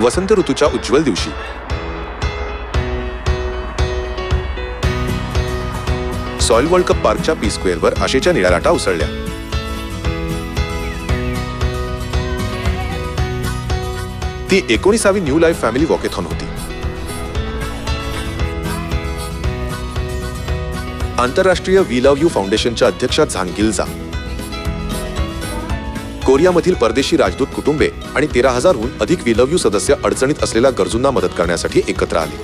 वसंत ऋतूच्या उज्ज्वल दिवशी soil world cup पार्कच्या पी स्क्वेअरवर आशेच्या निळ्या लाटा उसळल्या. ती 19वी न्यू लाईफ फॅमिली वॉकेथॉन होती. आंतरराष्ट्रीय वी लव्ह यू फाउंडेशनच्या अध्यक्षा झांग गिल्झा कोरियामधील परदेशी राजदूत कुटुंबे आणि 13,000हून अधिक वी लव्ह यू सदस्य अडचणीत असलेल्या गरजूंना मदत करण्यासाठी एकत्र आले.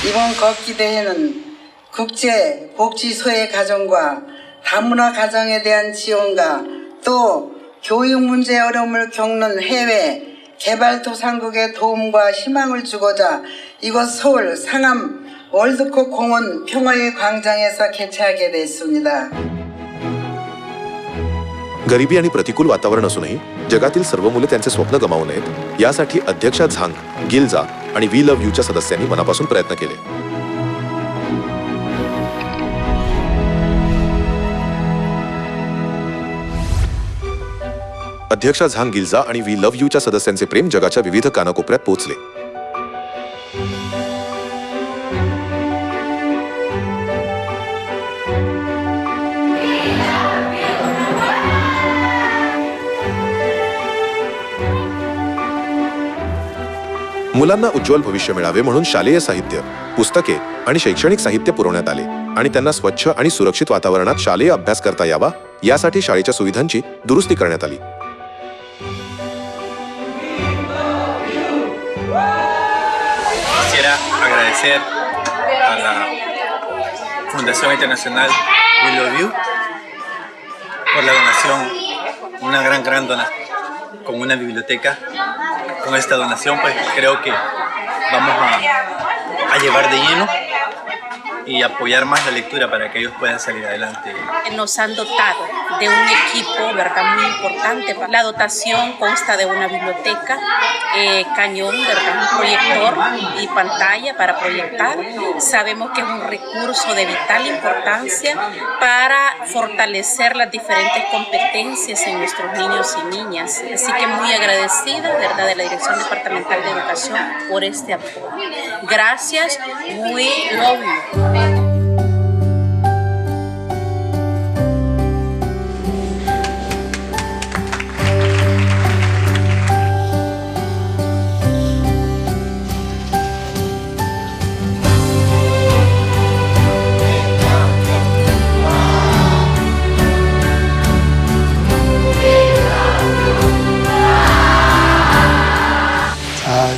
이번 걷기 대회는 국제 복지 소외 가정과 다문화 가정에 대한 지원과 또 교육 문제 어려움을 겪는 해외 개발도상국의 도움과 희망을 주고자 이곳 서울 상암 월드컵 공원 평화의 광장에서 개최하게 됐습니다. गरिबी आणि प्रतिकूल वातावरण असूनही जगातील सर्व मुले त्यांचे स्वप्न गमावू नयेत यासाठी अध्यक्षा झांग गिल्झा आणि वी लव्ह यूच्या सदस्यांनी मनापासून प्रयत्न केले. अध्यक्षा झांग गिल्झा आणि वी लव्ह यूच्या सदस्यांचे प्रेम जगाच्या विविध कानाकोपऱ्यात पोहोचले. मुलांना उज्ज्वल भविष्य मिळावे म्हणून शालेय साहित्य, पुस्तके आणि शैक्षणिक साहित्य पुरवण्यात आले आणि त्यांना स्वच्छ आणि सुरक्षित वातावरणात शालेय अभ्यास करता यावा यासाठी शाळेच्या सुविधांची दुरुस्ती करण्यात आली. Quisiera agradecer a la Fundación Internacional We Love You por la donación, una gran donación con una biblioteca. Con esta donación pues creo que vamos a llevar de lleno y apoyar más la lectura para que ellos puedan salir adelante. Nos han dotado de un equipo, ¿verdad?, muy importante. La dotación consta de una biblioteca, cañón, ¿verdad?, un proyector y pantalla para proyectar. Sabemos que es un recurso de vital importancia para fortalecer las diferentes competencias en nuestros niños y niñas. Así que muy agradecida, ¿verdad?, de la Dirección Departamental de Educación por este apoyo. Gracias, muy love you.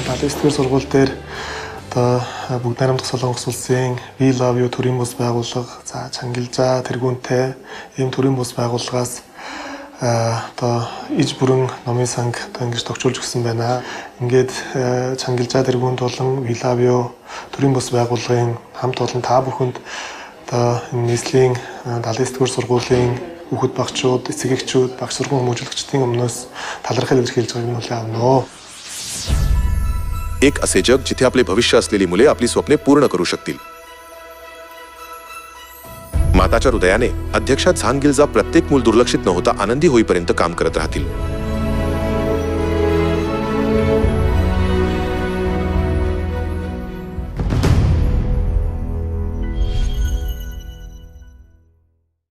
Балистикийн сургууль дээр одоо бүгд найрамдах Солонгос улсын We Love You төрийн бус байгууллага, за Чангилжа тэргүүнтэй ийм төрийн бус байгууллагаас одоо иж бүрэн номын санг одоо ингэж тогтчулж өгсөн байна. Ингээд Чангилжа тэргүүнд болон We Love You төрийн бус байгууллагын хамт олон та бүхэнд одоо нийслэлийн балистикийн сургуулийн хүүхэд багчууд, эцэг эхчүүд, багш сургууль хүмүүжүүлэгчдийн өмнөөс талархал илэрхийлж байгааг нь хүлээн авна. एक असे जग जिथे आपले भविष्य असलेली मुले आपली स्वप्ने पूर्ण करू शकतील. माताच्या हृदयाने अध्यक्षा झांग गिल्झा प्रत्येक मूल दुर्लक्षित न होता आनंदी होईपर्यंत काम करत राहतील.